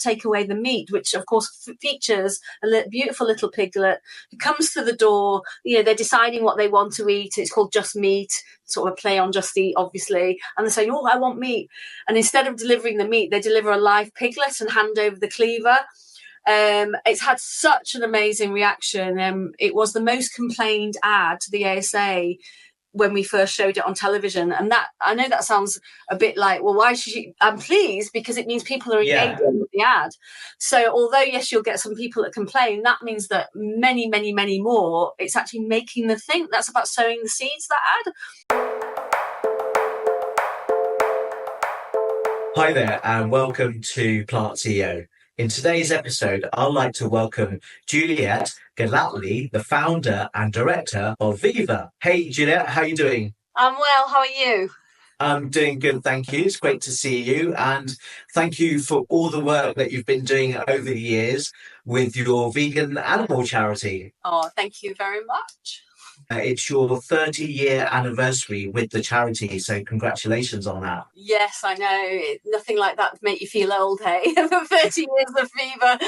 take away the meat, which of course features a beautiful little piglet who comes to the door. They're deciding what they want to eat. It's called Just Meat, sort of a play on Just Eat, obviously. And they're saying, oh, I want meat. And instead of delivering the meat, they deliver a live piglet and hand over the cleaver. It's had such an amazing reaction. It was the most complained ad to the ASA when we first showed it on television. And that, I know that sounds a bit like, well, why should you? I'm pleased because it means people are engaging with the ad. So although, yes, you'll get some people that complain, that means that many, many, many more, it's actually making them think. That's about sowing the seeds, that ad. Hi there, and welcome to Plant CEO. In today's episode, I'd like to welcome Juliet Gellatley, the founder and director of Viva. Hey, Juliet, how are you doing? I'm well. How are you? I'm doing good, thank you. It's great to see you, and thank you for all the work that you've been doing over the years with your vegan animal charity. Oh, thank you very much. It's your 30-year anniversary with the charity, so congratulations on that. Yes, I know. Nothing like that to make you feel old, hey? 30 years of Viva.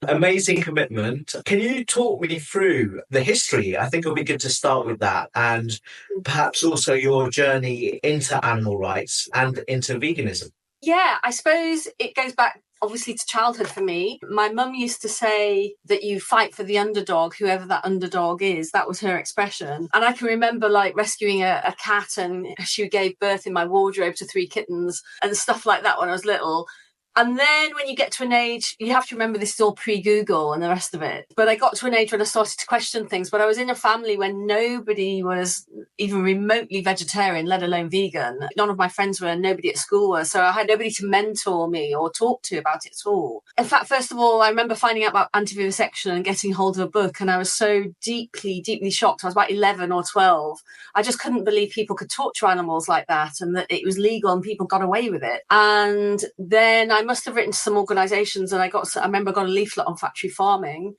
Amazing commitment. Can you talk me through the history? I think it'll be good to start with that, and perhaps also your journey into animal rights and into veganism. Yeah, I suppose it goes back obviously to childhood for me. My mum used to say that you fight for the underdog, whoever that underdog is. That was her expression. And I can remember rescuing a cat, and she gave birth in my wardrobe to 3 kittens and stuff like that when I was little. And then when you get to an age, you have to remember this is all pre-Google and the rest of it. But I got to an age when I started to question things. But I was in a family when nobody was even remotely vegetarian, let alone vegan. None of my friends were, nobody at school was. So I had nobody to mentor me or talk to about it at all. In fact, first of all, I remember finding out about anti-vivisection and getting hold of a book. And I was so deeply, deeply shocked. I was about 11 or 12. I just couldn't believe people could torture animals like that and that it was legal and people got away with it. And then I must have written to some organisations, and I remember I got a leaflet on factory farming,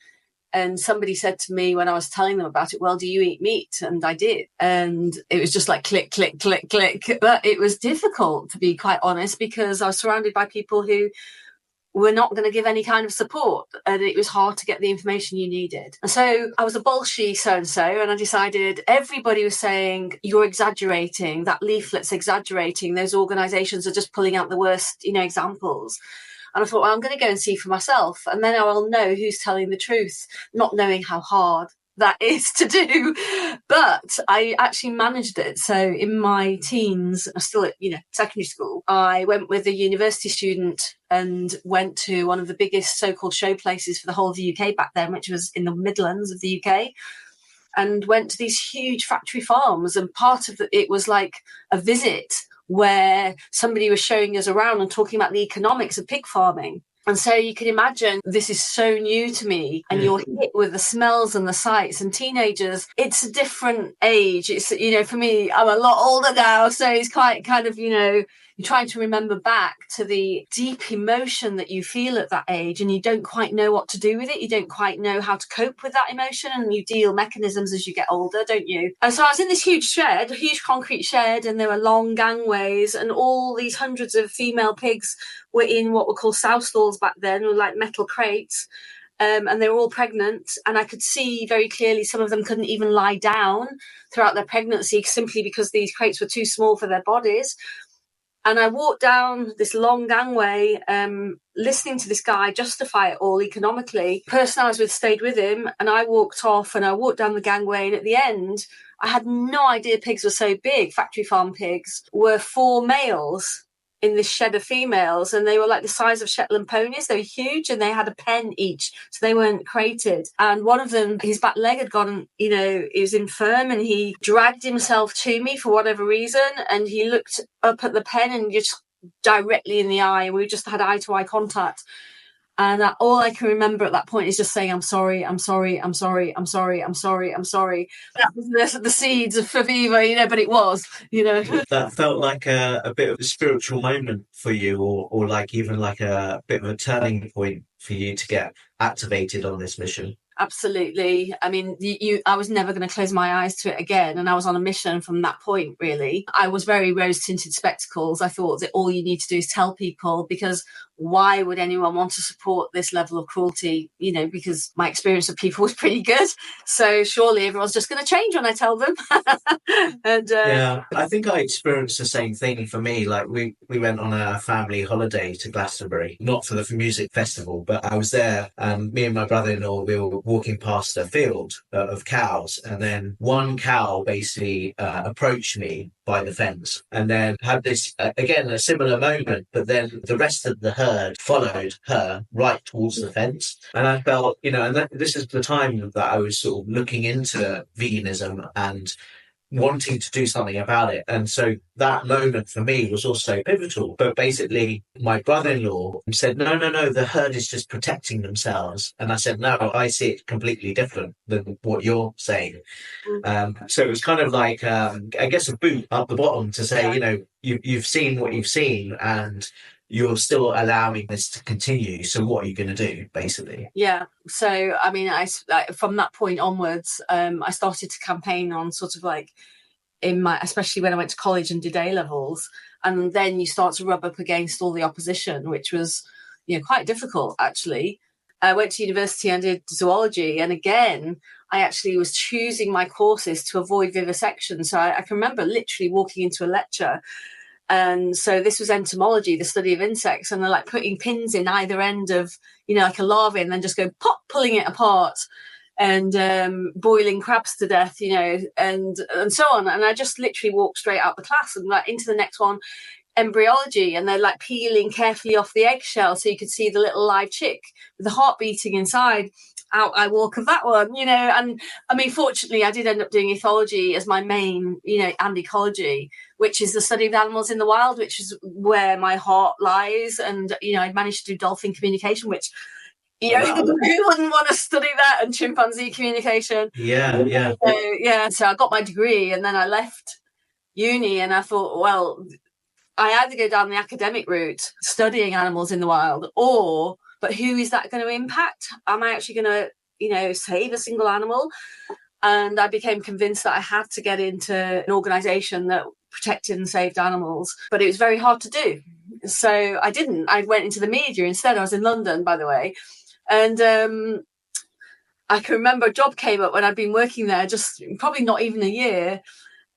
and somebody said to me when I was telling them about it, well, do you eat meat? And I did. And it was just like click, click, click, click. But it was difficult, to be quite honest, because I was surrounded by people who were not going to give any kind of support, and it was hard to get the information you needed. And so I was a bolshy so-and-so, and I decided everybody was saying, you're exaggerating, that leaflet's exaggerating, those organisations are just pulling out the worst, examples. And I thought, well, I'm going to go and see for myself, and then I will know who's telling the truth, not knowing how hard that is to do. But I actually managed it. So in my teens, I was still at secondary school, I went with a university student and went to one of the biggest so-called show places for the whole of the UK back then, which was in the Midlands of the UK, and went to these huge factory farms. And part of it was like a visit where somebody was showing us around and talking about the economics of pig farming. And so you can imagine this is so new to me, and you're hit with the smells and the sights, and teenagers, it's a different age. It's, for me, I'm a lot older now. So it's quite kind of, you're trying to remember back to the deep emotion that you feel at that age, and you don't quite know what to do with it. You don't quite know how to cope with that emotion, and you deal mechanisms as you get older, don't you? And so I was in this huge shed, a huge concrete shed, and there were long gangways, and all these hundreds of female pigs were in what were called sow stalls back then, or like metal crates. And they were all pregnant, and I could see very clearly some of them couldn't even lie down throughout their pregnancy simply because these crates were too small for their bodies. And I walked down this long gangway, listening to this guy justify it all economically. The person I was with stayed with him, and I walked off, and I walked down the gangway, and at the end, I had no idea pigs were so big. Factory farm pigs were 4 males in this shed of females, and they were like the size of Shetland ponies. They were huge, and they had a pen each, so they weren't crated. And one of them, his back leg had gone, he was infirm, and he dragged himself to me for whatever reason, and he looked up at the pen and just directly in the eye, and we just had eye-to-eye contact. And all I can remember at that point is just saying, I'm sorry, I'm sorry, I'm sorry, I'm sorry, I'm sorry, I'm sorry. That was the seeds for Viva, but it was, That felt like a bit of a spiritual moment for you, or like even like a bit of a turning point for you to get activated on this mission. Absolutely. I mean, I was never going to close my eyes to it again. And I was on a mission from that point, really. I was very rose-tinted spectacles. I thought that all you need to do is tell people, because why would anyone want to support this level of cruelty? Because my experience of people was pretty good. So surely everyone's just going to change when I tell them. And yeah, I think I experienced the same thing. For me, like we went on a family holiday to Glastonbury, not for the music festival, but I was there. Me and my brother-in-law, we were walking past a field of cows, and then one cow basically approached me by the fence, and then had this again a similar moment, but then the rest of the herd followed her right towards the fence. And I felt, and this is the time that I was sort of looking into veganism and wanting to do something about it. And so that moment for me was also pivotal. But basically, my brother-in-law said, no, the herd is just protecting themselves. And I said, no, I see it completely different than what you're saying. So it was kind of like, I guess, a boot up the bottom to say, you've seen what you've seen, and you're still allowing this to continue. So what are you going to do, basically? Yeah. So, I mean, from that point onwards, I started to campaign on sort of like especially when I went to college and did A-levels. And then you start to rub up against all the opposition, which was, quite difficult, actually. I went to university and did zoology. And again, I actually was choosing my courses to avoid vivisection. So I can remember literally walking into a lecture. And so this was entomology, the study of insects, and they're like putting pins in either end of, like a larva, and then just go pop, pulling it apart, and boiling crabs to death, and so on. And I just literally walked straight out the class and like into the next one, embryology, and they're like peeling carefully off the eggshell so you could see the little live chick with the heart beating inside. Out I walk of that one, and I mean, fortunately, I did end up doing ethology as my main, and ecology, which is the study of animals in the wild, which is where my heart lies. And, I managed to do dolphin communication, which, who wouldn't want to study that, and chimpanzee communication? Yeah. So I got my degree, and then I left uni, and I thought, well, I either go down the academic route, studying animals in the wild, but who is that going to impact? Am I actually going to, save a single animal? And I became convinced that I had to get into an organisation that protected and saved animals. But it was very hard to do. So I didn't. I went into the media instead. I was in London, by the way. And I can remember a job came up when I'd been working there, just probably not even a year.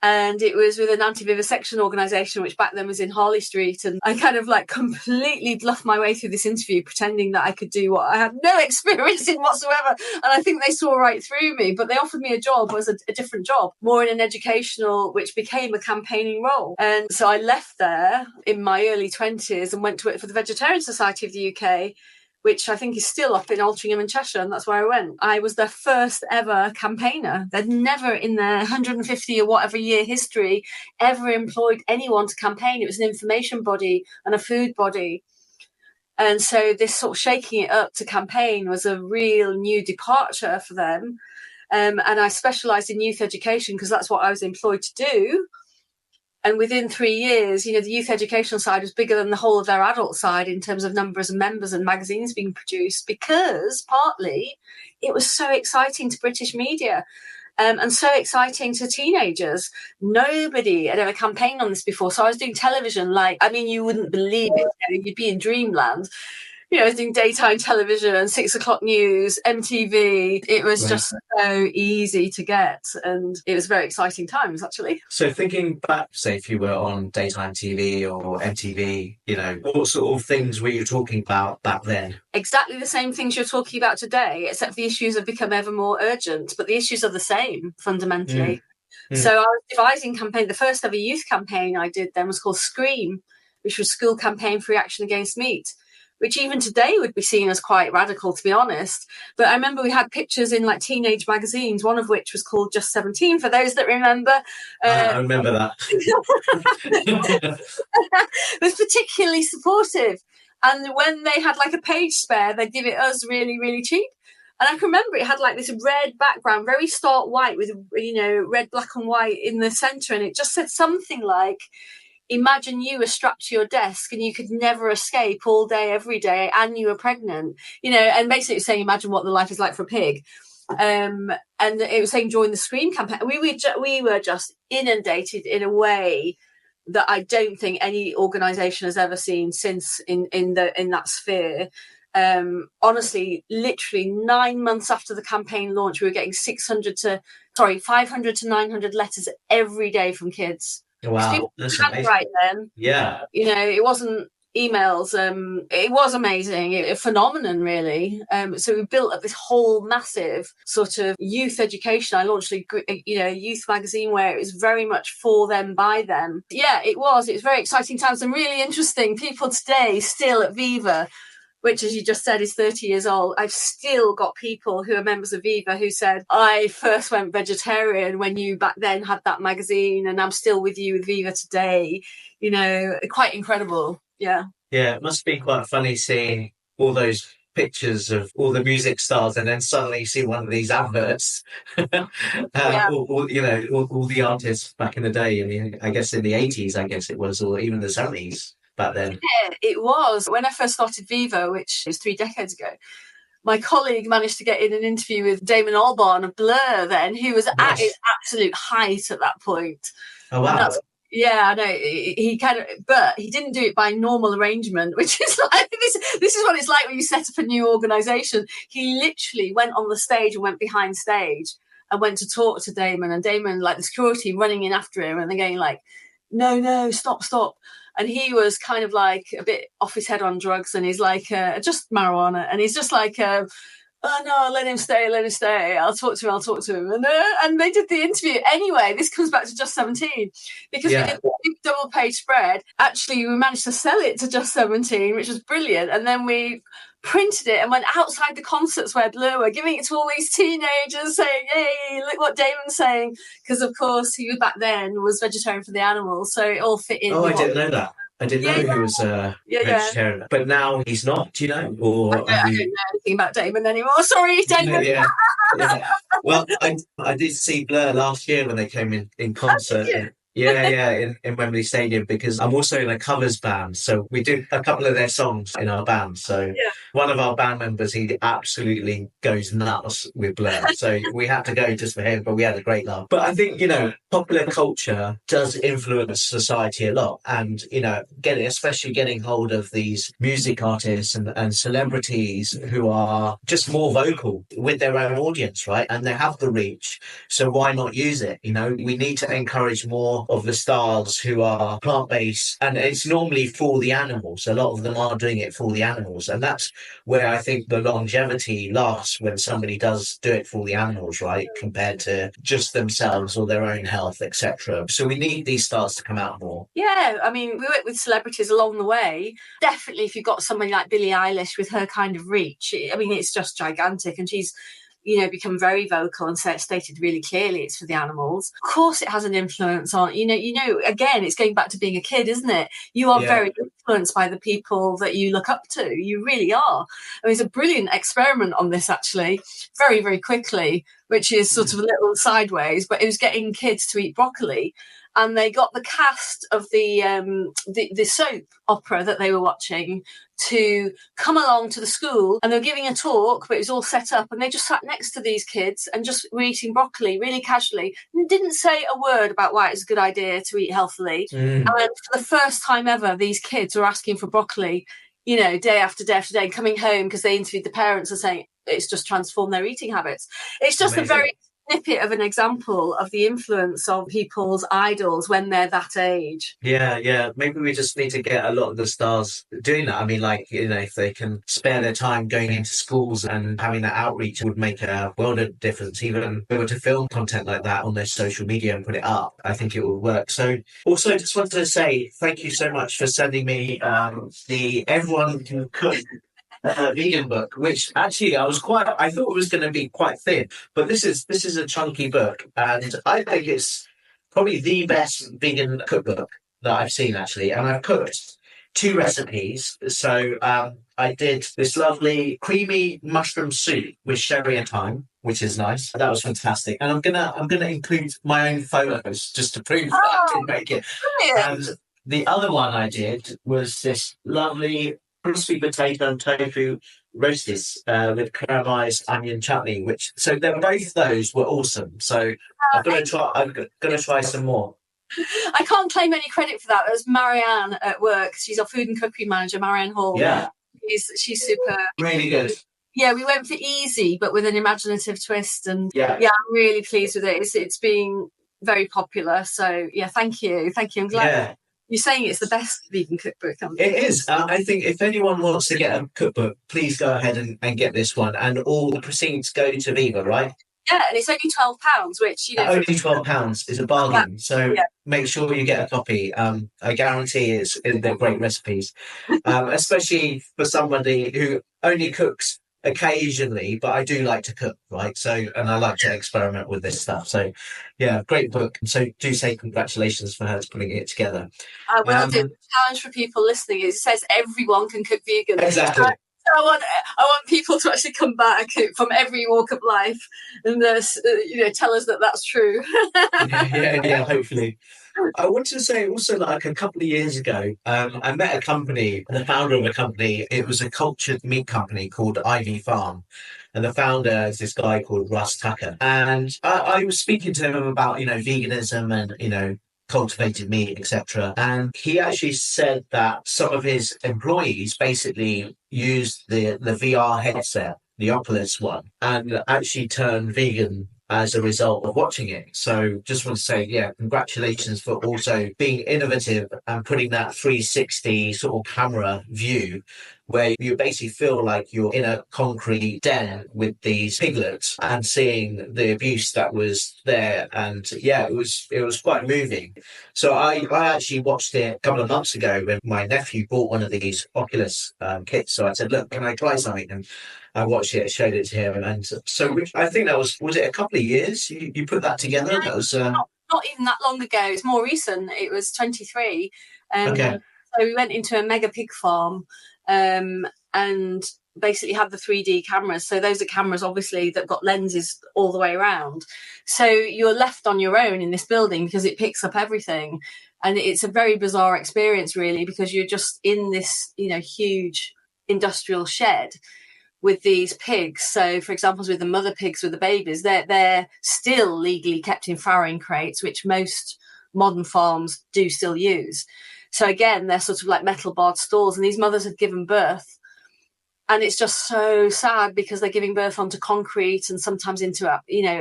And it was with an anti-vivisection organisation, which back then was in Harley Street. And I kind of like completely bluffed my way through this interview, pretending that I could do what I had no experience in whatsoever. And I think they saw right through me, but they offered me a job, was a different job, more in an educational, which became a campaigning role. And so I left there in my early 20s and went to work for the Vegetarian Society of the UK, which I think is still up in Altrincham and Cheshire, and that's where I went. I was their first ever campaigner. They'd never in their 150 or whatever year history ever employed anyone to campaign. It was an information body and a food body. And so this sort of shaking it up to campaign was a real new departure for them. And I specialised in youth education because that's what I was employed to do. And within 3 years, the youth educational side was bigger than the whole of their adult side in terms of numbers of members and magazines being produced, because partly it was so exciting to British media and so exciting to teenagers. Nobody had ever campaigned on this before. So I was doing television you wouldn't believe it. You'd be in dreamland. I was doing daytime television, 6 o'clock news, MTV. It was just so easy to get. And it was very exciting times, actually. So thinking back, say, if you were on daytime TV or MTV, what sort of things were you talking about back then? Exactly the same things you're talking about today, except the issues have become ever more urgent. But the issues are the same, fundamentally. So I was devising campaign. The first ever youth campaign I did then was called Scream, which was School Campaign for Action Against Meat, which even today would be seen as quite radical, to be honest. But I remember we had pictures in like teenage magazines, one of which was called Just 17, for those that remember. I remember that. It was particularly supportive. And when they had like a page spare, they'd give it us really, really cheap. And I can remember it had like this red background, very stark white with, red, black and white in the centre. And it just said something like, imagine you were strapped to your desk and you could never escape all day, every day, and you were pregnant, and basically saying, imagine what the life is like for a pig. And it was saying, join the Scream campaign. We were just inundated in a way that I don't think any organisation has ever seen since in that sphere. Honestly, literally 9 months after the campaign launch, we were getting 500 to 900 letters every day from kids. Wow, that's People amazing. right then, Yeah. it wasn't emails. It was amazing, a phenomenon, really. So we built up this whole massive sort of youth education. I launched a youth magazine where it was very much for them, by them. Yeah, it was very exciting times and really interesting. People today still at Viva, which, as you just said, is 30 years old. I've still got people who are members of Viva who said, I first went vegetarian when you back then had that magazine, and I'm still with you with Viva today. Quite incredible. Yeah. Yeah, it must be quite funny seeing all those pictures of all the music stars and then suddenly you see one of these adverts. Yeah. all the artists back in the day. I mean, I guess in the 80s, I guess it was, or even the 70s. Back then. Yeah, it was. When I first started Viva, which was 3 decades ago, my colleague managed to get in an interview with Damon Albarn of Blur then, who was at his absolute height at that point. Oh, wow. Yeah, I know. But he didn't do it by normal arrangement, which is like, this is what it's like when you set up a new organisation. He literally went on the stage and went behind stage and went to talk to Damon, and Damon, like the security running in after him, and they're going like, no, stop. And he was kind of like a bit off his head on drugs, and he's like, just marijuana. And he's just like, oh no, let him stay. I'll talk to him. And they did the interview. Anyway, this comes back to Just 17, because we did a big double page spread. Actually, we managed to sell it to Just 17, which was brilliant. And then we printed it and went outside the concerts where Blur were, giving it to all these teenagers, saying, hey, look what Damon's saying. Because, of course, he back then was vegetarian for the animals, so it all fit in. Oh, I didn't know that. I didn't know he was vegetarian. Yeah. But now he's not, do you know? Or I don't know anything about Damon anymore. Sorry, Damon. Yeah. Well, I did see Blur last year when they came in concert. In Wembley Stadium, because I'm also in a covers band, so we do a couple of their songs in our band. So one of our band members, he absolutely goes nuts with Blur, so we had to go just for him, but we had a great laugh. But I think, popular culture does influence society a lot, and especially getting hold of these music artists and celebrities who are just more vocal with their own audience, right? And they have the reach, so why not use it? We need to encourage more of the stars who are plant-based, and it's normally for the animals. A lot of them are doing it for the animals, and that's where I think the longevity lasts, when somebody does do it for the animals, right, compared to just themselves or their own health, etc. So we need these stars to come out more. Yeah, I mean, we work with celebrities along the way. Definitely, if you've got somebody like Billie Eilish with her kind of reach, I mean, it's just gigantic, and she's become very vocal and stated really clearly it's for the animals. Of course it has an influence on, again, it's going back to being a kid, isn't it? You are very influenced by the people that you look up to. You really are. I mean, it's a brilliant experiment on this, actually, very, very quickly, which is sort of a little sideways, but it was getting kids to eat broccoli. And they got the cast of the soap opera that they were watching to come along to the school, and they were giving a talk, but it was all set up, and they just sat next to these kids and just were eating broccoli really casually, and didn't say a word about why it's a good idea to eat healthily. And for the first time ever, these kids were asking for broccoli, day after day after day, coming home because they interviewed the parents and saying it's just transformed their eating habits. It's just amazing. A very snippet of an example of the influence of people's idols when they're that age. Yeah. Maybe we just need to get a lot of the stars doing that. I mean, if they can spare their time going into schools and having that outreach, would make a world of difference. Even able to film content like that on their social media and put it up, I think it will work. So also just wanted to say thank you so much for sending me the Everyone Can Cook vegan book, which actually I thought it was going to be quite thin, but this is a chunky book, and I think it's probably the best vegan cookbook that I've seen, actually. And I've cooked 2 recipes. So I did this lovely creamy mushroom soup with sherry and thyme, which is nice. That was fantastic. And I'm gonna include my own photos just to prove that I didn't make it. Brilliant. And the other one I did was this lovely crispy potato and tofu roasties with caramelized onion chutney, so both those were awesome. So I'm gonna try some more. I can't claim any credit for that. It was Marianne at work. She's our food and cookery manager, Marianne Hall. Yeah. She's super. Really good. Yeah, we went for easy, but with an imaginative twist. And yeah, I'm really pleased with it. It's been very popular. So yeah, thank you. I'm glad you're saying it's the best vegan cookbook. It is. I think if anyone wants to get a cookbook, please go ahead and get this one. And all the proceeds go to Viva, right? Yeah, and it's only £12, which, you know... Only £12 is a bargain. So make sure you get a copy. I guarantee they're great recipes, especially for somebody who only cooks occasionally, but I do like to cook, right? So, and I like to experiment with this stuff. So, yeah, great book. So do say congratulations for her to putting it together. I will do. The challenge for people listening is it says everyone can cook vegan. Exactly. I want people to actually come back from every walk of life and tell us that that's true. yeah, hopefully. I want to say also, like a couple of years ago, I met a company, the founder of a company. It was a cultured meat company called Ivy Farm. And the founder is this guy called Russ Tucker. And I was speaking to him about, veganism and, cultivated meat, etc. And he actually said that some of his employees basically used the VR headset, the Oculus one, and actually turned vegan as a result of watching it. So just want to say, congratulations for also being innovative and putting that 360 sort of camera view where you basically feel like you're in a concrete den with these piglets and seeing the abuse that was there. And it was quite moving. So I actually watched it a couple of months ago when my nephew bought one of these Oculus kits. So I said, look, can I try something? And I watched it, showed it to him. And so I think that was it a couple of years you put that together? That was not even that long ago. It's more recent. It was 23. Okay. So we went into a mega pig farm and basically had the 3D cameras. So those are cameras, obviously, that got lenses all the way around. So you're left on your own in this building because it picks up everything. And it's a very bizarre experience, really, because you're just in this, huge industrial shed with these pigs. So, for example, with the mother pigs with the babies, they're still legally kept in farrowing crates, which most modern farms do still use. So again, they're sort of like metal barred stalls, and these mothers have given birth. And it's just so sad because they're giving birth onto concrete and sometimes into,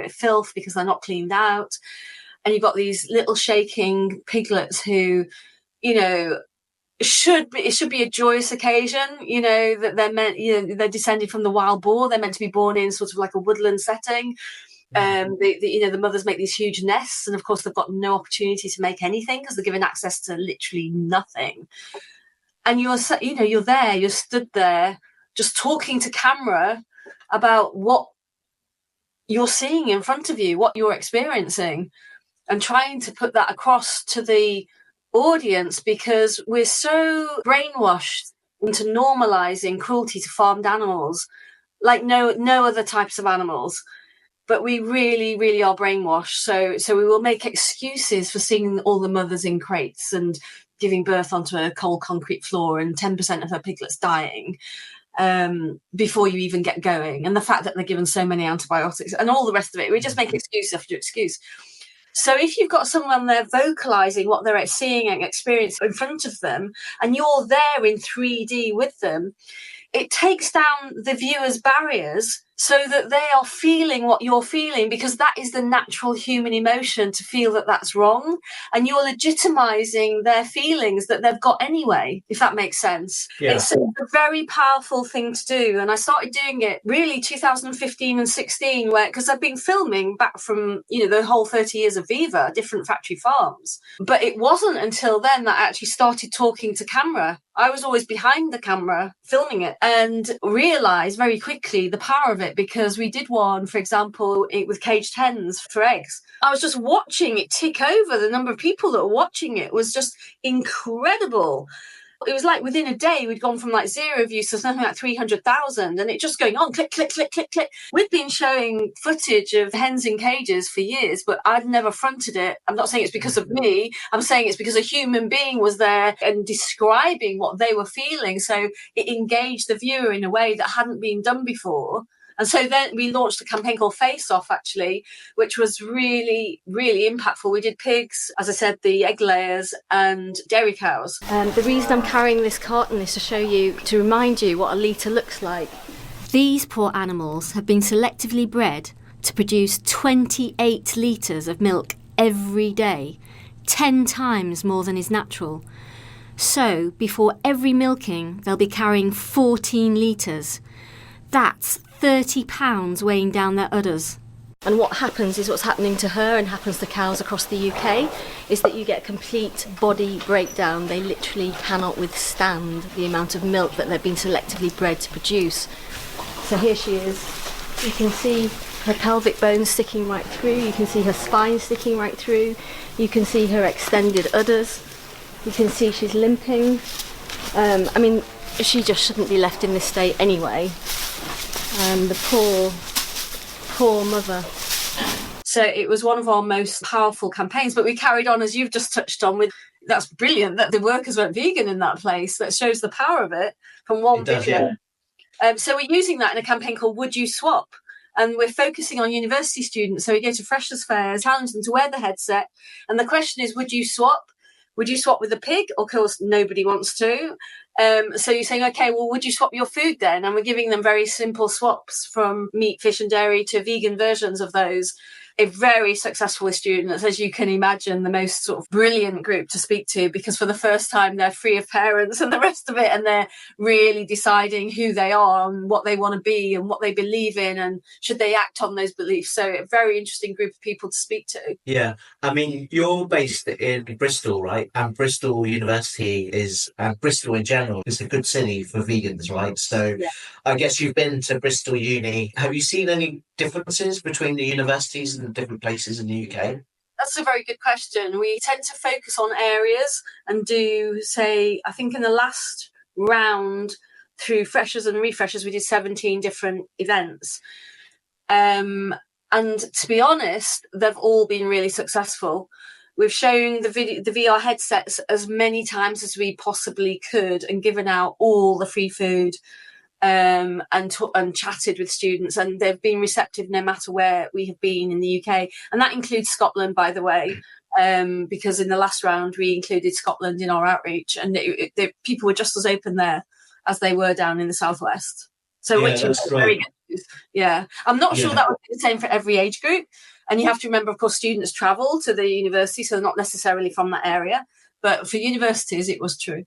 filth because they're not cleaned out. And you've got these little shaking piglets who, it should be a joyous occasion, that they're meant, they're descended from the wild boar. They're meant to be born in sort of like a woodland setting. The mothers make these huge nests, and of course they've got no opportunity to make anything because they're given access to literally nothing. And you're there, you're stood there just talking to camera about what you're seeing in front of you, what you're experiencing, and trying to put that across to the audience because we're so brainwashed into normalizing cruelty to farmed animals like no other types of animals. But we really, really are brainwashed. So we will make excuses for seeing all the mothers in crates and giving birth onto a cold concrete floor and 10% of her piglets dying before you even get going. And the fact that they're given so many antibiotics and all the rest of it, we just make excuse after excuse. So if you've got someone there vocalizing what they're seeing and experiencing in front of them, and you're there in 3D with them, it takes down the viewer's barriers so that they are feeling what you're feeling, because that is the natural human emotion, to feel that that's wrong. And you're legitimizing their feelings that they've got anyway, if that makes sense. Yeah. It's a very powerful thing to do. And I started doing it really 2015 and 16, because I've been filming back from, the whole 30 years of Viva, different factory farms. But it wasn't until then that I actually started talking to camera. I was always behind the camera filming it and realised very quickly the power of it, because we did one, for example, with caged hens for eggs. I was just watching it tick over. The number of people that were watching it was just incredible. It was like within a day, we'd gone from like 0 views to something like 300,000, and it just going on, click, click, click, click, click. We'd been showing footage of hens in cages for years, but I'd never fronted it. I'm not saying it's because of me. I'm saying it's because a human being was there and describing what they were feeling. So it engaged the viewer in a way that hadn't been done before. And so then we launched a campaign called Face Off, actually, which was really, really impactful. We did pigs, as I said, the egg layers, and dairy cows. The reason I'm carrying this carton is to remind you what a litre looks like. These poor animals have been selectively bred to produce 28 litres of milk every day, 10 times more than is natural. So, before every milking, they'll be carrying 14 litres. That's 30 pounds weighing down their udders. And what happens is what's happening to her and happens to cows across the UK is that you get a complete body breakdown. They literally cannot withstand the amount of milk that they've been selectively bred to produce. So here she is. You can see her pelvic bones sticking right through. You can see her spine sticking right through. You can see her extended udders. You can see she's limping. She just shouldn't be left in this state anyway. The poor mother. So it was one of our most powerful campaigns, but we carried on, as you've just touched on, with that's brilliant that the workers went vegan in that place. That shows the power of it from one video. Yeah. So we're using that in a campaign called Would You Swap? And we're focusing on university students. So we go to freshers' fairs, challenge them to wear the headset. And the question is, would you swap? Would you swap with a pig? Of course, nobody wants to. So you're saying, okay, well, would you swap your food then? And we're giving them very simple swaps from meat, fish and dairy to vegan versions of those. A very successful with students, as you can imagine, the most sort of brilliant group to speak to, because for the first time they're free of parents and the rest of it, and they're really deciding who they are and what they want to be and what they believe in and should they act on those beliefs. So a very interesting group of people to speak to. Yeah, I mean, you're based in Bristol, right? And Bristol University and Bristol in general is a good city for vegans, right? So yeah. I guess you've been to Bristol Uni. Have you seen any differences between the universities and the different places in the UK? That's a very good question. We tend to focus on areas and do, say, I think in the last round through freshers and refreshers, we did 17 different events. And to be honest, they've all been really successful. We've shown the VR headsets as many times as we possibly could and given out all the free food. And chatted with students, and they've been receptive no matter where we have been in the UK, and that includes Scotland, by the way, because in the last round we included Scotland in our outreach, and people were just as open there as they were down in the southwest. So yeah, which is very good news. Yeah, I'm not sure that would be the same for every age group, and you have to remember, of course, students travel to the university, so they're not necessarily from that area, but for universities it was true.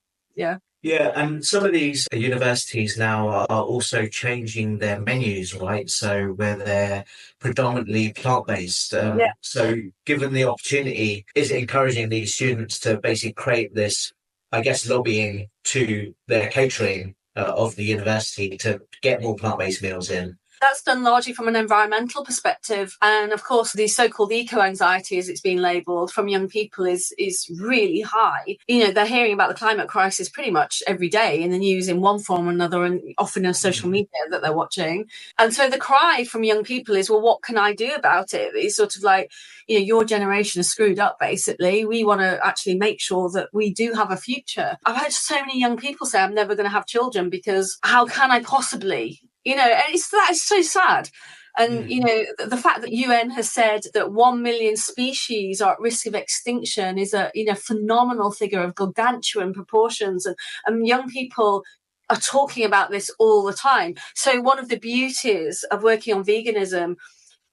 Yeah, and some of these universities now are also changing their menus, right? So where they're predominantly plant-based. So given the opportunity, is it encouraging these students to basically create this, I guess, lobbying to their catering of the university to get more plant-based meals in? That's done largely from an environmental perspective. And of course, the so-called eco-anxiety, as it's been labelled, from young people is really high. You know, they're hearing about the climate crisis pretty much every day in the news in one form or another, and often on social media that they're watching. And so the cry from young people is, well, what can I do about it? It's sort of like, you know, your generation is screwed up, basically. We want to actually make sure that we do have a future. I've heard so many young people say, I'm never going to have children because how can I possibly? You know, and that is so sad. And, you know, the fact that UN has said that 1 million species are at risk of extinction is a, you know, phenomenal figure of gargantuan proportions. And young people are talking about this all the time. So one of the beauties of working on veganism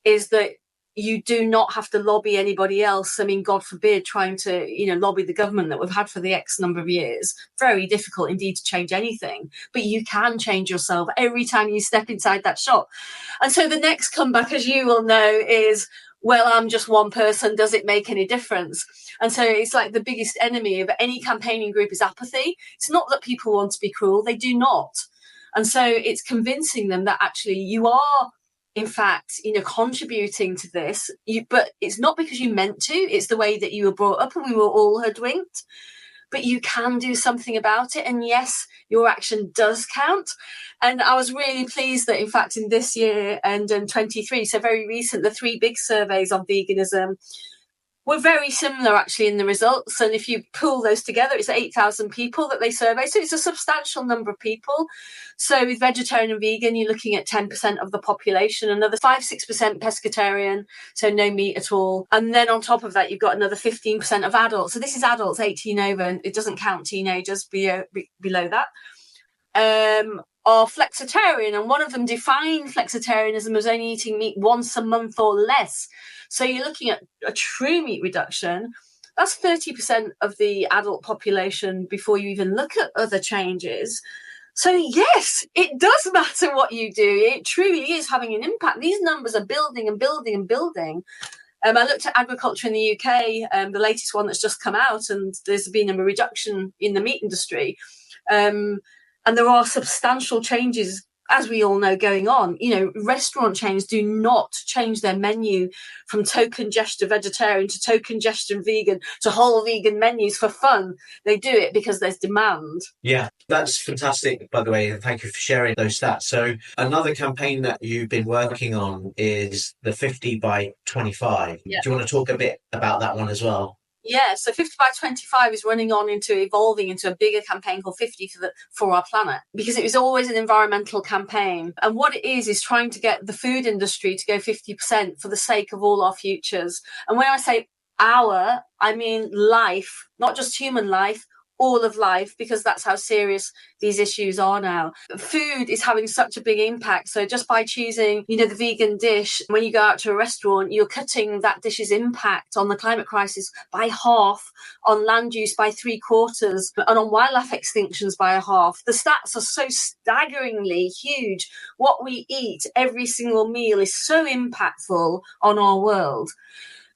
is that you do not have to lobby anybody else. I mean, God forbid, trying to, you know, lobby the government that we've had for the X number of years. Very difficult indeed to change anything. But you can change yourself every time you step inside that shop. And so the next comeback, as you will know, is, well, I'm just one person. Does it make any difference? And so it's like the biggest enemy of any campaigning group is apathy. It's not that people want to be cruel. They do not. And so it's convincing them that actually you are, in fact, you know, contributing to this, but it's not because you meant to, it's the way that you were brought up and we were all hoodwinked, but you can do something about it. And yes, your action does count. And I was really pleased that, in fact, in this year and in 23, so very recent, the 3 big surveys on veganism, We're very similar actually in the results, and if you pull those together, it's 8,000 people that they survey, so it's a substantial number of people. So with vegetarian and vegan, you're looking at 10% of the population, another 5-6% pescatarian, so no meat at all, and then on top of that you've got another 15% of adults. So this is adults 18 over, and it doesn't count teenagers below that. Are flexitarian, and one of them defined flexitarianism as only eating meat once a month or less. So you're looking at a true meat reduction. That's 30% of the adult population before you even look at other changes. So yes, it does matter what you do. It truly is having an impact. These numbers are building and building and building. I looked at agriculture in the UK, the latest one that's just come out, and there's been a reduction in the meat industry. And there are substantial changes, as we all know, going on. You know, restaurant chains do not change their menu from token gesture vegetarian to token gesture vegan to whole vegan menus for fun. They do it because there's demand. Yeah, that's fantastic, by the way, and thank you for sharing those stats. So another campaign that you've been working on is the 50 by 25. Yeah. Do you want to talk a bit about that one as well? Yeah, so 50 by 25 is evolving into a bigger campaign called 50 for our planet, because it was always an environmental campaign. And what it is trying to get the food industry to go 50% for the sake of all our futures. And when I say our, I mean life, not just human life, all of life, because that's how serious these issues are now. Food is having such a big impact. So just by choosing, the vegan dish, when you go out to a restaurant, you're cutting that dish's impact on the climate crisis by half, on land use by 3/4, and on wildlife extinctions by a half. The stats are so staggeringly huge. What we eat every single meal is so impactful on our world.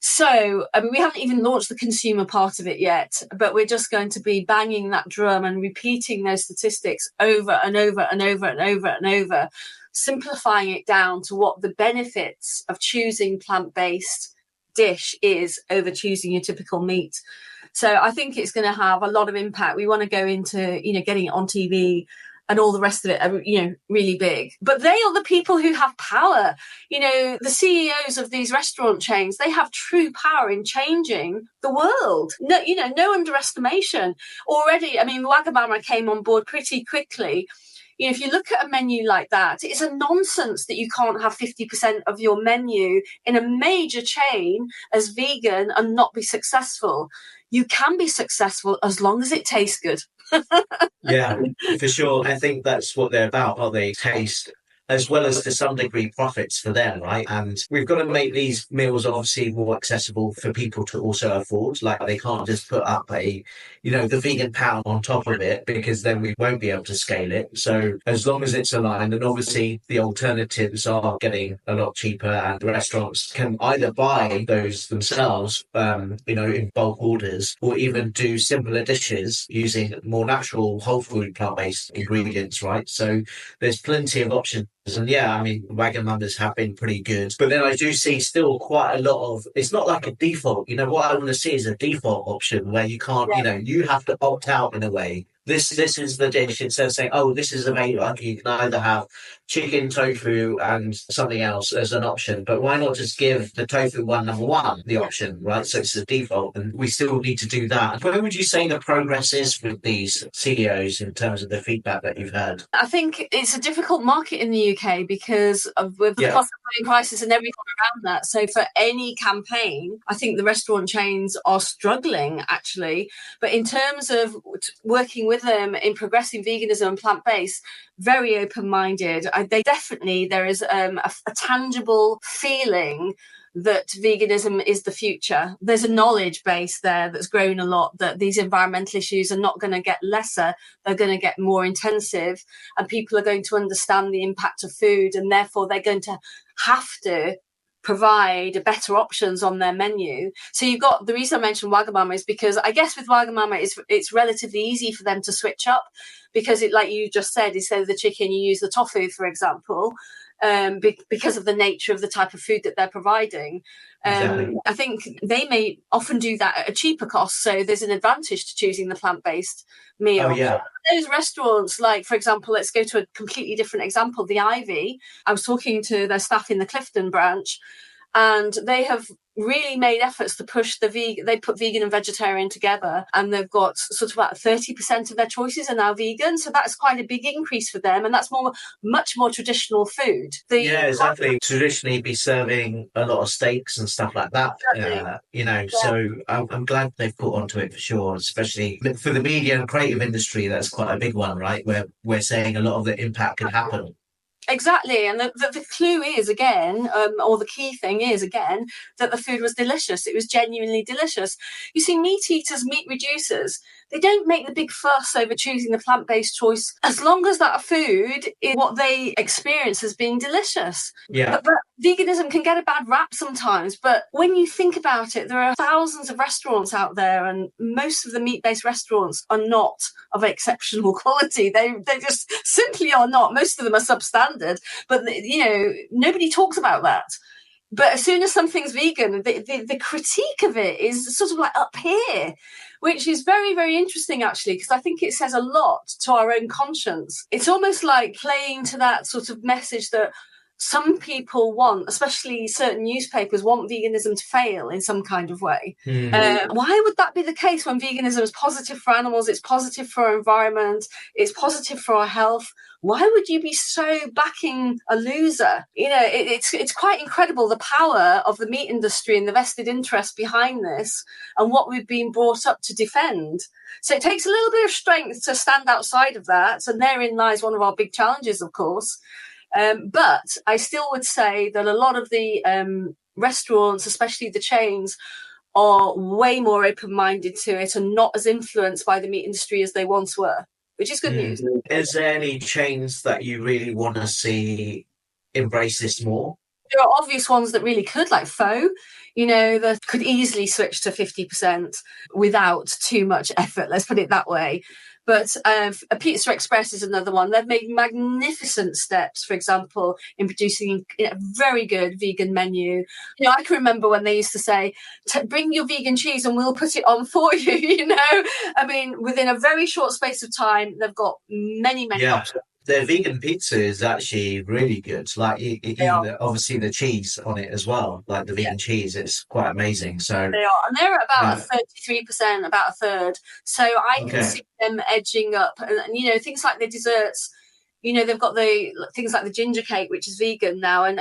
So, we haven't even launched the consumer part of it yet, but we're just going to be banging that drum and repeating those statistics over and over and over and over and over, simplifying it down to what the benefits of choosing plant-based dish is over choosing your typical meat. So I think it's going to have a lot of impact. We want to go into, getting it on TV and all the rest of it are, really big. But they are the people who have power. The CEOs of these restaurant chains, they have true power in changing the world. No, no underestimation. Already, Wagamama came on board pretty quickly. If you look at a menu like that, it's a nonsense that you can't have 50% of your menu in a major chain as vegan and not be successful. You can be successful as long as it tastes good. Yeah, for sure. I think that's what they're about, aren't they? Taste, as well as to some degree profits for them, right? And we've got to make these meals obviously more accessible for people to also afford. Like, they can't just put up the vegan pound on top of it, because then we won't be able to scale it. So as long as it's aligned, and obviously the alternatives are getting a lot cheaper, and the restaurants can either buy those themselves, in bulk orders, or even do simpler dishes using more natural whole food plant-based ingredients, right? So there's plenty of options. And Wagamamas have been pretty good. But then I do see still quite a lot of, it's not like a default. What I want to see is a default option where you can't, you have to opt out in a way. This is the dish. Instead of saying, oh, this is available, you can either have chicken, tofu, and something else as an option. But why not just give the tofu one number one the option, right? So it's the default, and we still need to do that. Where would you say the progress is with these CEOs in terms of the feedback that you've had? I think it's a difficult market in the UK because of with the cost of living crisis and everything around that. So for any campaign, I think the restaurant chains are struggling actually. But in terms of working with them in progressing veganism and plant-based, very open-minded. There is a tangible feeling that veganism is the future. There's a knowledge base there that's grown a lot, that these environmental issues are not going to get lesser, they're going to get more intensive, and people are going to understand the impact of food, and therefore they're going to have to provide better options on their menu. So you've got, the reason I mentioned Wagamama is because I guess with Wagamama it's relatively easy for them to switch up, because it, like you just said, instead of the chicken you use the tofu, for example, because of the nature of the type of food that they're providing. Exactly. I think they may often do that at a cheaper cost, so there's an advantage to choosing the plant-based meal. Oh, yeah. Those restaurants, like, for example, let's go to a completely different example, the Ivy. I was talking to their staff in the Clifton branch, and they have really made efforts to push they put vegan and vegetarian together, and they've got sort of about 30% of their choices are now vegan. So that's quite a big increase for them. And that's much more traditional food. Yeah, exactly. Traditionally be serving a lot of steaks and stuff like that, so I'm glad they've put onto it for sure, especially for the media and creative industry. That's quite a big one, right? Where we're saying a lot of the impact could happen. Exactly. And the clue is, again, or the key thing is, again, that the food was delicious. It was genuinely delicious. You see, meat eaters, meat reducers, they don't make the big fuss over choosing the plant-based choice as long as that food is what they experience as being delicious. Yeah. But veganism can get a bad rap sometimes. But when you think about it, there are thousands of restaurants out there, and most of the meat-based restaurants are not of exceptional quality. They just simply are not. Most of them are substandard. But, nobody talks about that. But as soon as something's vegan, the critique of it is sort of like up here, which is very, very interesting, actually, because I think it says a lot to our own conscience. It's almost like playing to that sort of message that some people want, especially certain newspapers, want veganism to fail in some kind of way. Why would that be the case when veganism is positive for animals, it's positive for our environment, it's positive for our health? Why would you be so backing a loser? It's quite incredible, the power of the meat industry and the vested interest behind this and what we've been brought up to defend. So it takes a little bit of strength to stand outside of that. And therein lies one of our big challenges, of course. But I still would say that a lot of the restaurants, especially the chains, are way more open-minded to it and not as influenced by the meat industry as they once were, which is good news. Is there any chains that you really want to see embrace this more? There are obvious ones that really could, like Pho, that could easily switch to 50% without too much effort, let's put it that way. But a Pizza Express is another one. They've made magnificent steps, for example, in producing a very good vegan menu. I can remember when they used to say, bring your vegan cheese and we'll put it on for you, I mean, within a very short space of time, they've got many options. Their vegan pizza is actually really good. Like obviously the cheese on it as well, like the vegan cheese, it's quite amazing. So they are, and they're at about 33%, about a third. So I can see them edging up, and things like the desserts. They've got the things like the ginger cake, which is vegan now, and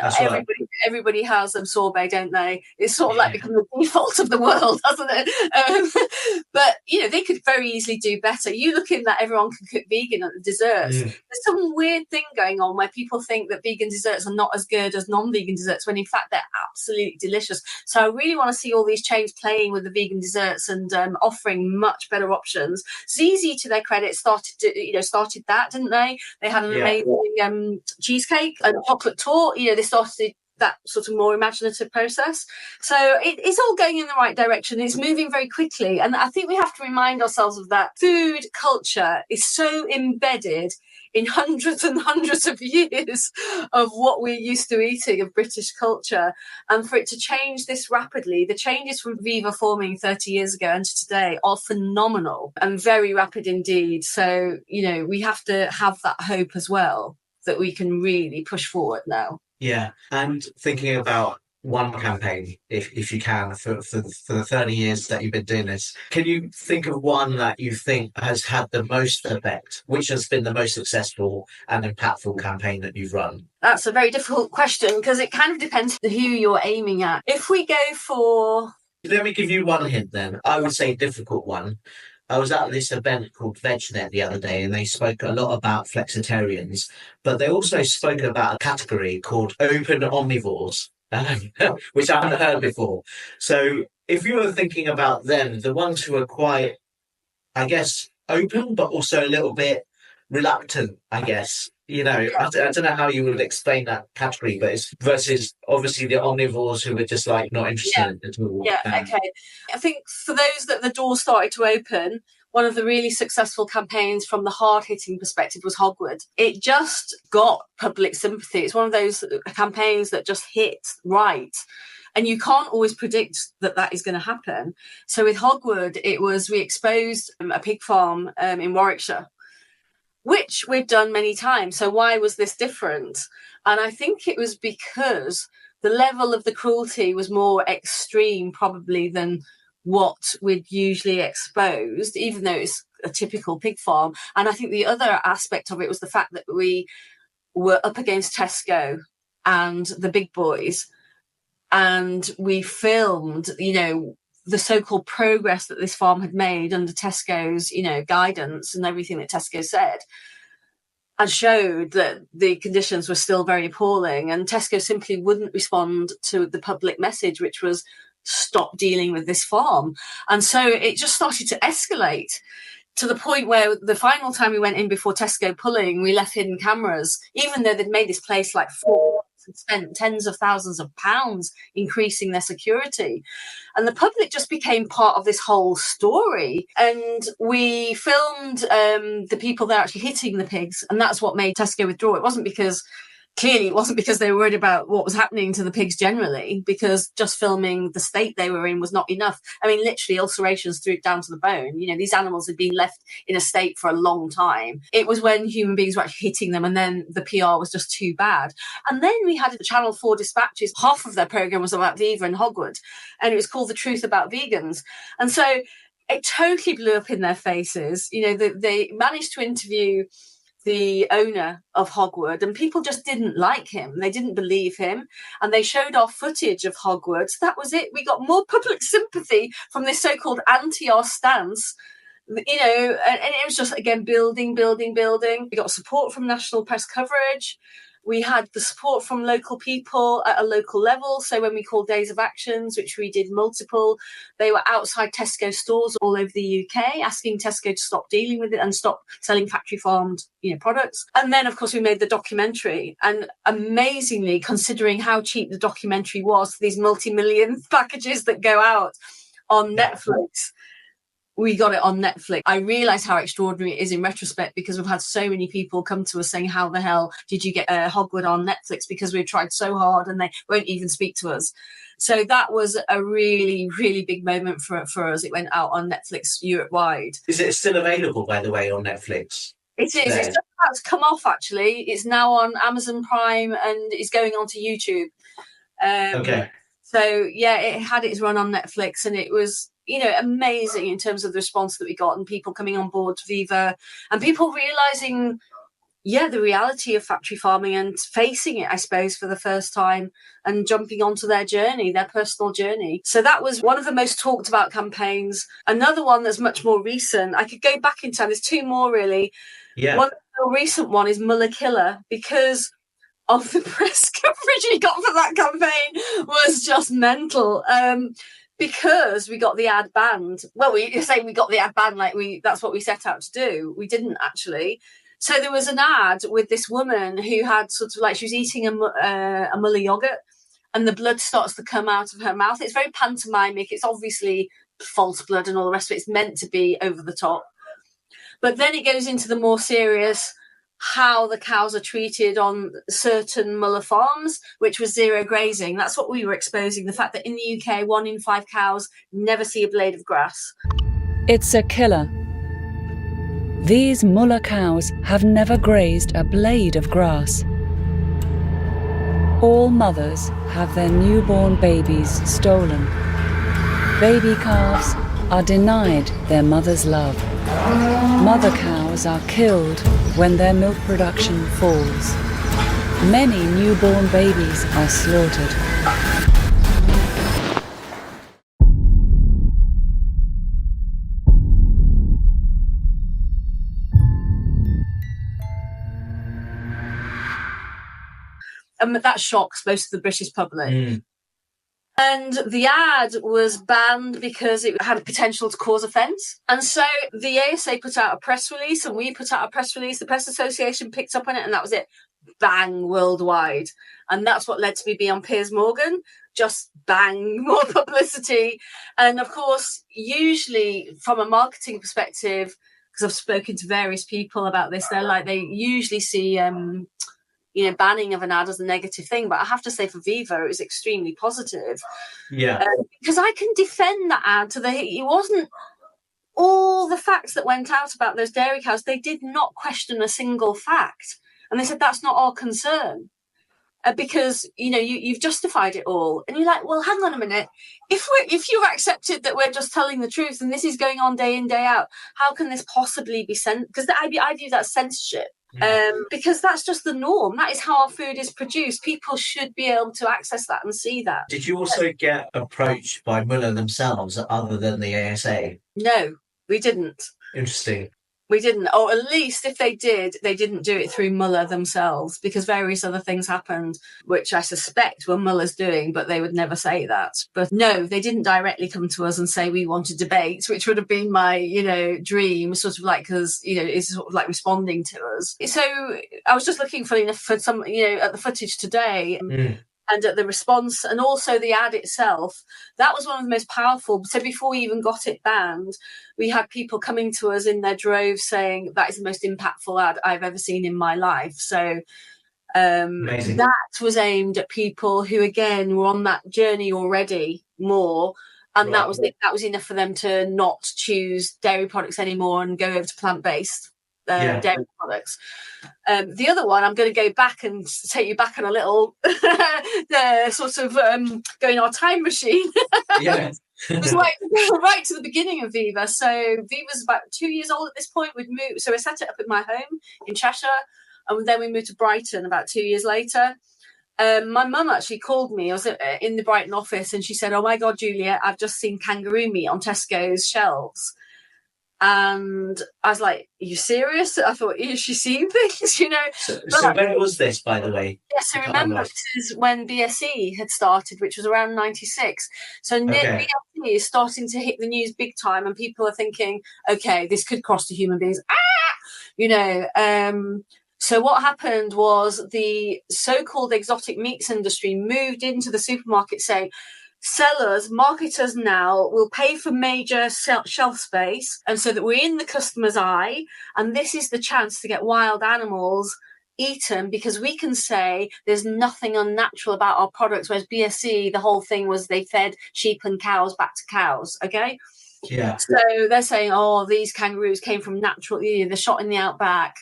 everybody has them sorbet, don't they? It's sort of like become the default of the world, hasn't it? But they could very easily do better. You look in that everyone can cook vegan at the desserts. There's some weird thing going on where people think that vegan desserts are not as good as non-vegan desserts, when in fact they're absolutely delicious. So I really want to see all these chains playing with the vegan desserts and offering much better options. ZZ, to their credit, started that, didn't they? They had an amazing cheesecake and chocolate tort. They started that sort of more imaginative process. So it's all going in the right direction. It's moving very quickly. And I think we have to remind ourselves of that. Food culture is so embedded in hundreds and hundreds of years of what we're used to eating, of British culture. And for it to change this rapidly, the changes from Viva forming 30 years ago and to today are phenomenal and very rapid indeed. So, we have to have that hope as well, that we can really push forward now. Yeah. And thinking about one campaign, if you can, for the 30 years that you've been doing this, can you think of one that you think has had the most effect, which has been the most successful and impactful campaign that you've run? That's a very difficult question, because it kind of depends who you're aiming at. If we go for... Let me give you one hint then. I would say difficult one. I was at this event called VegNet the other day, and they spoke a lot about flexitarians, but they also spoke about a category called open omnivores, which I hadn't heard before. So if you were thinking about them, the ones who are quite, I guess, open, but also a little bit reluctant, I guess. I don't know how you would explain that category, but it's versus obviously the omnivores who are just like not interested at all. Yeah, okay. I think for those that the door started to open, one of the really successful campaigns from the hard-hitting perspective was Hogwood. It just got public sympathy. It's one of those campaigns that just hit right. And you can't always predict that is going to happen. So with Hogwood, we exposed a pig farm in Warwickshire, which we've done many times. So why was this different? And I think it was because the level of the cruelty was more extreme probably than what we'd usually exposed, even though it's a typical pig farm. And I think the other aspect of it was the fact that we were up against Tesco and the big boys, and we filmed, the so-called progress that this farm had made under Tesco's, guidance and everything that Tesco said, and showed that the conditions were still very appalling. And Tesco simply wouldn't respond to the public message, which was stop dealing with this farm. And so it just started to escalate to the point where the final time we went in before Tesco pulling, we left hidden cameras, even though they'd made this place like and spent tens of thousands of pounds increasing their security. And the public just became part of this whole story. And we filmed the people that are actually hitting the pigs. And that's what made Tesco withdraw. It wasn't because they were worried about what was happening to the pigs generally, because just filming the state they were in was not enough. I mean, literally ulcerations through down to the bone. These animals had been left in a state for a long time. It was when human beings were actually hitting them, and then the PR was just too bad. And then we had the Channel 4 dispatches. Half of their programme was about Viva and Hogwood, and it was called The Truth About Vegans. And so it totally blew up in their faces. They managed to interview the owner of Hogwood, and people just didn't like him. They didn't believe him, and they showed off footage of Hogwood. So that was it. We got more public sympathy from this so-called anti-our stance, and it was just, again, building. We got support from national press coverage. We had the support from local people at a local level. So when we called Days of Actions, which we did multiple, they were outside Tesco stores all over the UK, asking Tesco to stop dealing with it and stop selling factory farmed, products. And then, of course, we made the documentary. And amazingly, considering how cheap the documentary was for these multi-million packages that go out on Netflix, we got it on Netflix. I realise how extraordinary it is in retrospect, because we've had so many people come to us saying, how the hell did you get Hogwood on Netflix? Because we've tried so hard and they won't even speak to us. So that was a really, really big moment for us. It went out on Netflix Europe-wide. Is it still available, by the way, on Netflix? It is. It's just about to come off, actually. It's now on Amazon Prime and it's going on to YouTube. Okay. So, yeah, it had its run on Netflix, and it was, amazing in terms of the response that we got, and people coming on board to Viva, and people realising, the reality of factory farming and facing it, I suppose, for the first time, and jumping onto their journey, their personal journey. So that was one of the most talked about campaigns. Another one that's much more recent, I could go back in time, there's two more really. Yeah. One more recent one is Muller Killer, because of the press coverage we got for that campaign was just mental. Because we got the ad banned. Well, we say we got the ad banned, that's what we set out to do. We didn't actually. So there was an ad with this woman who had she was eating a Muller yogurt, and the blood starts to come out of her mouth. It's very pantomimic. It's obviously false blood and all the rest of it. It's meant to be over the top. But then it goes into the more serious, how the cows are treated on certain Muller farms, which was zero grazing. That's what we were exposing, the fact that in the UK, 1 in 5 cows never see a blade of grass. It's a killer. These Muller cows have never grazed a blade of grass. All mothers have their newborn babies stolen. Baby calves are denied their mother's love. Mother cows are killed when their milk production falls. Many newborn babies are slaughtered. And that shocks most of the British public. And the ad was banned because it had potential to cause offence. And so the ASA put out a press release, and we put out a press release. The Press Association picked up on it, and that was it. Bang, worldwide. And that's what led to me being on Piers Morgan. Just bang, more publicity. And of course, usually from a marketing perspective, because I've spoken to various people about this, they usually see banning of an ad as a negative thing. But I have to say, for Viva, it was extremely positive. Yeah. Because I can defend that ad it wasn't all the facts that went out about those dairy cows. They did not question a single fact. And they said, that's not our concern. because, you've justified it all. And you're like, well, hang on a minute. If you've accepted that we're just telling the truth and this is going on day in, day out, how can this possibly be because I view that as censorship. Because that's just the norm. That is how our food is produced. People should be able to access that and see that. Did you also get approached by Muller themselves other than the ASA? No, we didn't. Interesting. We didn't, or at least if they did, they didn't do it through Muller themselves, because various other things happened, which I suspect were Muller's doing, but they would never say that. But no, they didn't directly come to us and say we want to debate, which would have been my, dream, sort of like, because, it's sort of like responding to us. So I was just looking for some, at the footage today. And at the response, and also the ad itself, that was one of the most powerful. So before we even got it banned, we had people coming to us in their droves saying that is the most impactful ad I've ever seen in my life. So that was aimed at people who, again, were on that journey already more. And that was it. That was enough for them to not choose dairy products anymore and go over to plant-based dairy products. The other one, I'm going to go back and take you back on a little sort of going our time machine. Yeah. It's right to the beginning of Viva. So Viva's about 2 years old at this point. We'd moved, so I set it up at my home in Cheshire, and then we moved to Brighton about 2 years later. My mum actually called me. I was in the Brighton office, and she said, "Oh my God, Juliet, I've just seen kangaroo meat on Tesco's shelves." And I was like, "Are you serious?" I thought, "Is she seen things?" So when was this, by the way? Yes, I remember this is when BSE had started, which was around 96. So BSE is starting to hit the news big time, and people are thinking, okay, this could cross to human beings. So what happened was the so-called exotic meats industry moved into the supermarket saying, sellers, marketers now will pay for major shelf space, and so that we're in the customer's eye, and this is the chance to get wild animals eaten, because we can say there's nothing unnatural about our products, whereas BSE, the whole thing was they fed sheep and cows back to cows. Okay. Yeah. So they're saying, oh, these kangaroos came from natural, they're shot in the outback.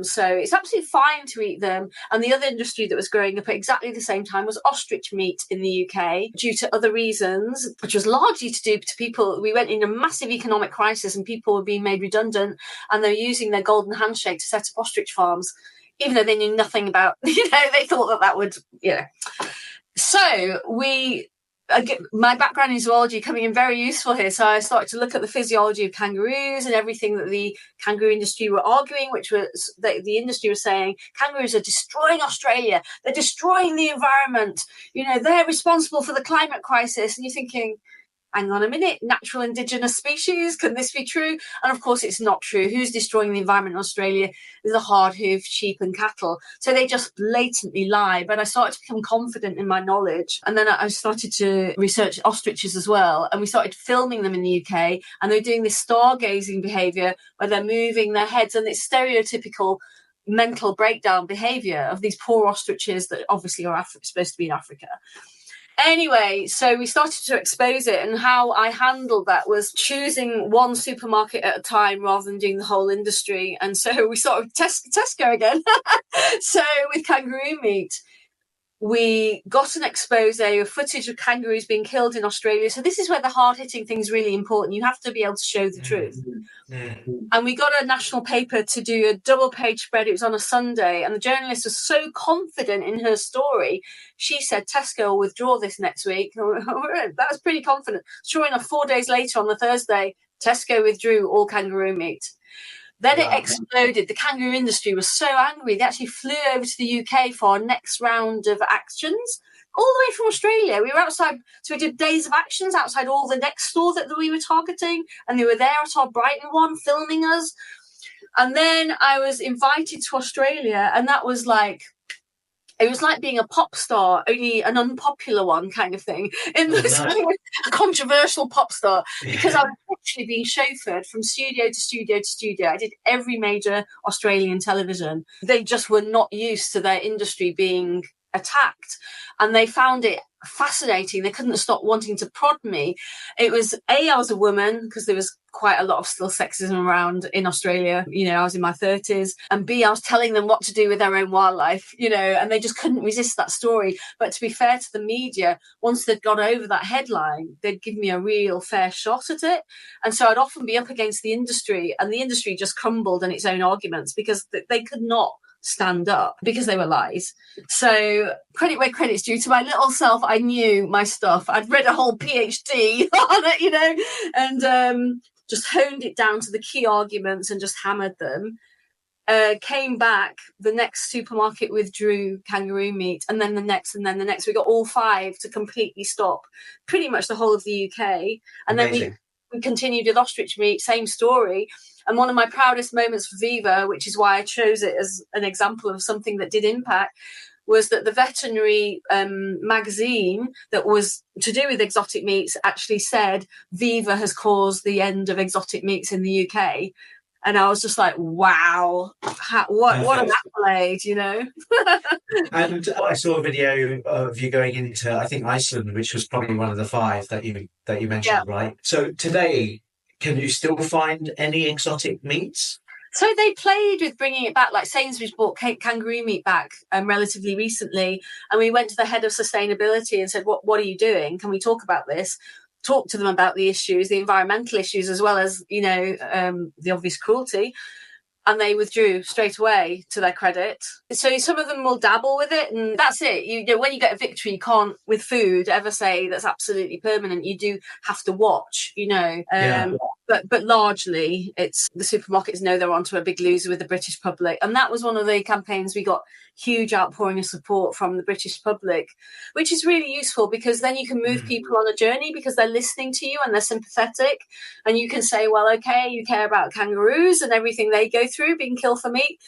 So it's absolutely fine to eat them. And the other industry that was growing up at exactly the same time was ostrich meat in the UK, due to other reasons, which was largely to do to people. We went in a massive economic crisis and people were being made redundant, and they were using their golden handshake to set up ostrich farms, even though they knew nothing about, they thought that would, So my background in zoology coming in very useful here. So I started to look at the physiology of kangaroos and everything that the kangaroo industry were arguing, which was that the industry was saying kangaroos are destroying Australia. They're destroying the environment. They're responsible for the climate crisis. And you're thinking, hang on a minute, natural indigenous species, can this be true? And of course it's not true. Who's destroying the environment in Australia? The hard-hooved sheep and cattle. So they just blatantly lie. But I started to become confident in my knowledge, and then I started to research ostriches as well, and we started filming them in the UK, and they're doing this stargazing behaviour where they're moving their heads, and it's stereotypical mental breakdown behaviour of these poor ostriches that obviously are supposed to be in Africa. Anyway, so we started to expose it, and how I handled that was choosing one supermarket at a time rather than doing the whole industry. And so we sort of Tesco again. So with kangaroo meat, we got an expose of footage of kangaroos being killed in Australia. So this is where the hard-hitting thing is really important. You have to be able to show the truth. And we got a national paper to do a double-page spread. It was on a Sunday, and the journalist was so confident in her story. She said, Tesco will withdraw this next week. That was pretty confident. Sure enough, 4 days later on the Thursday, Tesco withdrew all kangaroo meat. Then it exploded. The kangaroo industry was so angry, they actually flew over to the UK for our next round of actions, all the way from Australia. We were outside, so we did days of actions outside all the next store that we were targeting, and they were there at our Brighton one filming us. And then I was invited to Australia, and that was like, it was like being a pop star, only an unpopular one kind of thing. A controversial pop star, because I was actually being chauffeured from studio to studio to studio. I did every major Australian television. They just were not used to their industry being attacked, and they found it fascinating. They couldn't stop wanting to prod me. It was I was a woman, because there was quite a lot of still sexism around in Australia. I was in my 30s, and B, I was telling them what to do with their own wildlife, and they just couldn't resist that story. But to be fair to the media, once they'd got over that headline, they'd give me a real fair shot at it. And so I'd often be up against the industry, and the industry just crumbled in its own arguments because they could not stand up because they were lies. So credit where credit's due. To my little self, I knew my stuff. I'd read a whole PhD on it, and just honed it down to the key arguments and just hammered them. Came back, the next supermarket withdrew kangaroo meat, and then the next, and then the next. We got all 5 to completely stop pretty much the whole of the UK. And Amazing. Then we continued with ostrich meat, same story. And one of my proudest moments for Viva, which is why I chose it as an example of something that did impact, was that the veterinary magazine that was to do with exotic meats actually said Viva has caused the end of exotic meats in the UK. And I was just like, wow, what an accolade, And I saw a video of you going into, I think, Iceland, which was probably one of the 5 that you mentioned, right? So today, can you still find any exotic meats? So they played with bringing it back, like Sainsbury's brought kangaroo meat back relatively recently. And we went to the head of sustainability and said, what are you doing? Can we talk about this? Talk to them about the issues, the environmental issues, as well as, the obvious cruelty. And they withdrew straight away, to their credit. So some of them will dabble with it, and that's it. When you get a victory, you can't, with food, ever say that's absolutely permanent. You do have to watch, Yeah. But largely, it's the supermarkets know they're onto a big loser with the British public. And that was one of the campaigns we got huge outpouring of support from the British public, which is really useful, because then you can move people on a journey because they're listening to you and they're sympathetic. And you can say, well, okay, you care about kangaroos and everything they go through being killed for meat.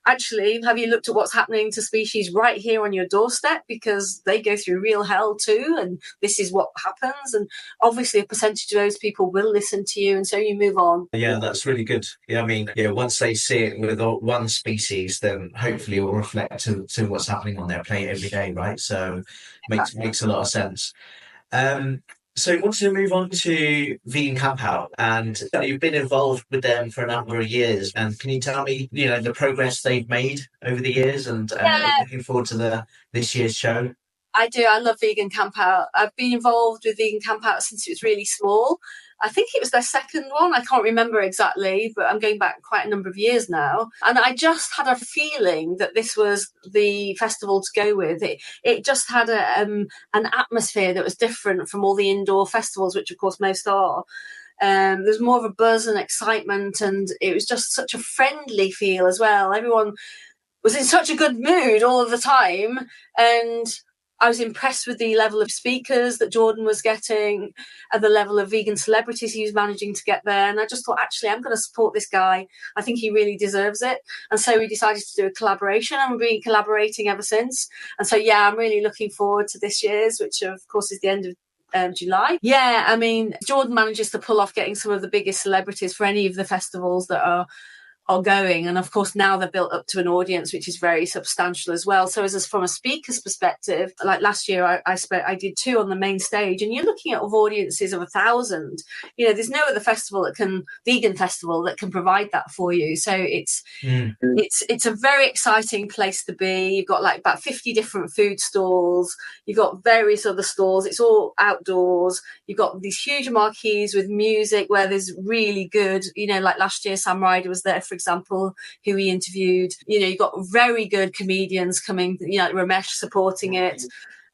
Actually, have you looked at what's happening to species right here on your doorstep? Because they go through real hell too, and this is what happens. And obviously a percentage of those people will listen to you, and so you move on. Yeah, that's really good. Yeah, I mean, once they see it with one species, then hopefully it will reflect to what's happening on their plate every day, right? So makes a lot of sense. So I wanted to move on to Vegan Camp Out, and you've been involved with them for a number of years. And can you tell me, the progress they've made over the years, and looking forward to this year's show? I do. I love Vegan Camp Out. I've been involved with Vegan Camp Out since it was really small. I think it was their second one. I can't remember exactly, but I'm going back quite a number of years now. And I just had a feeling that this was the festival to go with. It just had an atmosphere that was different from all the indoor festivals, which of course most are. There's more of a buzz and excitement, and it was just such a friendly feel as well. Everyone was in such a good mood all of the time, and I was impressed with the level of speakers that Jordan was getting and the level of vegan celebrities he was managing to get there. And I just thought, actually, I'm going to support this guy. I think he really deserves it. And so we decided to do a collaboration, and we've been collaborating ever since. And so, yeah, I'm really looking forward to this year's, which of course is the end of July. Yeah, I mean, Jordan manages to pull off getting some of the biggest celebrities for any of the festivals that are going, and of course now they're built up to an audience which is very substantial as well. So as from a speaker's perspective, like last year I did 2 on the main stage, and you're looking at audiences of 1,000. There's no other vegan festival that can provide that for you. So it's a very exciting place to be. You've got like about 50 different food stalls, you've got various other stalls, it's all outdoors, you've got these huge marquees with music where there's really good, like last year Sam Ryder was there, for example, who we interviewed. You've got very good comedians coming, like Ramesh supporting it,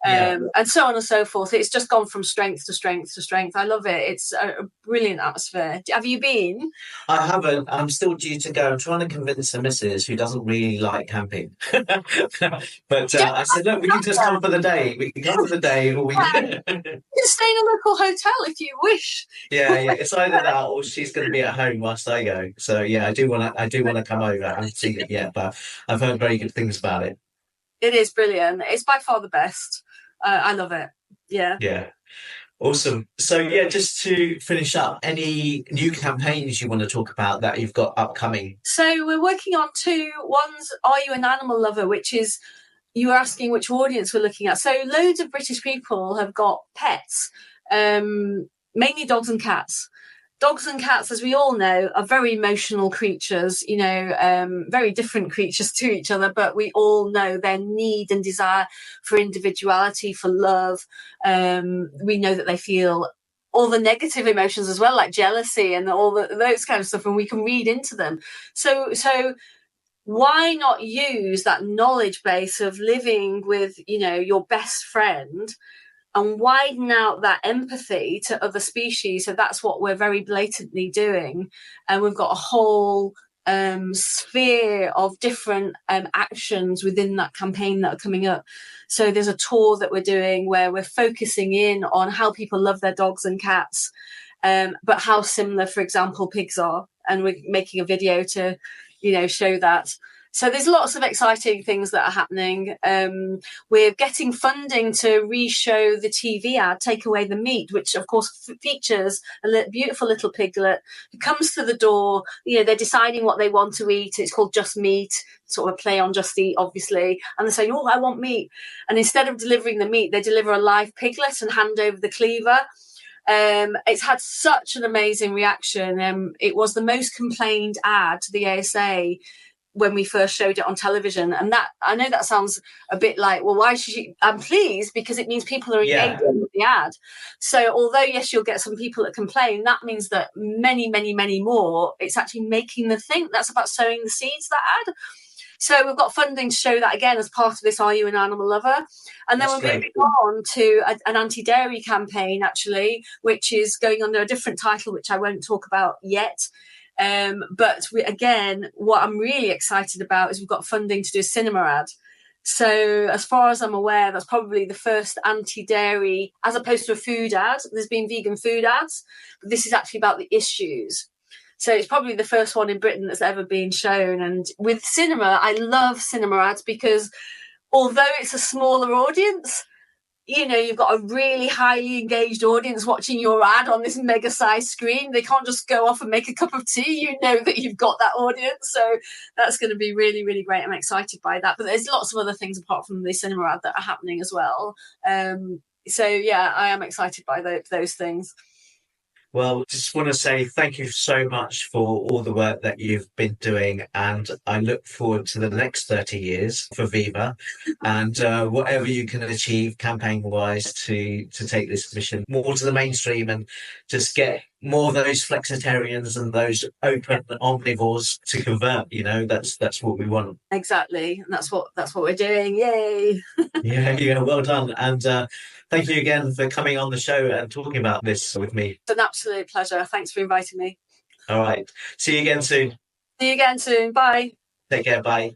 and so on and so forth. It's just gone from strength to strength to strength. I love it. It's a brilliant atmosphere. Have you been? I haven't. I'm still due to go. I'm trying to convince the missus, who doesn't really like camping. But I said, look, we can just come for the day. We can come for the day, or we can You can stay in a local hotel if you wish. Yeah, it's either that or she's going to be at home whilst I go. So yeah, I do want to come over. I haven't seen it yet, but I've heard very good things about it. It is brilliant. It's by far the best. I love it. Yeah. Yeah. Awesome. So yeah, just to finish up, any new campaigns you want to talk about that you've got upcoming? So we're working on 2. One's Are You an Animal Lover, which is you were asking which audience we're looking at. So loads of British people have got pets, mainly dogs and cats. Dogs and cats, as we all know, are very emotional creatures, very different creatures to each other, but we all know their need and desire for individuality, for love. We know that they feel all the negative emotions as well, like jealousy and all those kind of stuff, and we can read into them. So why not use that knowledge base of living with, your best friend, and widen out that empathy to other species? So that's what we're very blatantly doing. And we've got a whole sphere of different actions within that campaign that are coming up. So there's a tour that we're doing where we're focusing in on how people love their dogs and cats, but how similar, for example, pigs are. And we're making a video to, show that. So there's lots of exciting things that are happening. We're getting funding to re-show the TV ad, Take Away the Meat, which of course features a beautiful little piglet who comes to the door. They're deciding what they want to eat. It's called Just Meat, sort of a play on Just Eat, obviously. And they're saying, oh, I want meat. And instead of delivering the meat, they deliver a live piglet and hand over the cleaver. It's had such an amazing reaction. It was the most complained ad to the ASA when we first showed it on television. And that, I know that sounds a bit like, well, why should you? I'm pleased because it means people are engaging with the ad. So although, yes, you'll get some people that complain, that means that many, many, many more, it's actually making them think. That's about sowing the seeds, that ad. So we've got funding to show that again as part of this Are You an Animal Lover? And then we're moving on to an anti-dairy campaign, actually, which is going under a different title, which I won't talk about yet. But what I'm really excited about is we've got funding to do a cinema ad. So as far as I'm aware, that's probably the first anti-dairy, as opposed to a food ad. There's been vegan food ads, but this is actually about the issues. So it's probably the first one in Britain that's ever been shown. And with cinema, I love cinema ads because although it's a smaller audience, you've got a really highly engaged audience watching your ad on this mega size screen. They can't just go off and make a cup of tea. You know that you've got that audience. So that's going to be really, really great. I'm excited by that. But there's lots of other things apart from the cinema ad that are happening as well. So yeah, I am excited by those things. Well, just want to say thank you so much for all the work that you've been doing. And I look forward to the next 30 years for Viva and whatever you can achieve campaign-wise to take this mission more to the mainstream and just get more of those flexitarians and those open omnivores to convert. That's what we want. Exactly. And that's what we're doing. Yay. Yeah, well done. And thank you again for coming on the show and talking about this with me. It's an absolute pleasure. Thanks for inviting me. All right. See you again soon. See you again soon. Bye. Take care. Bye.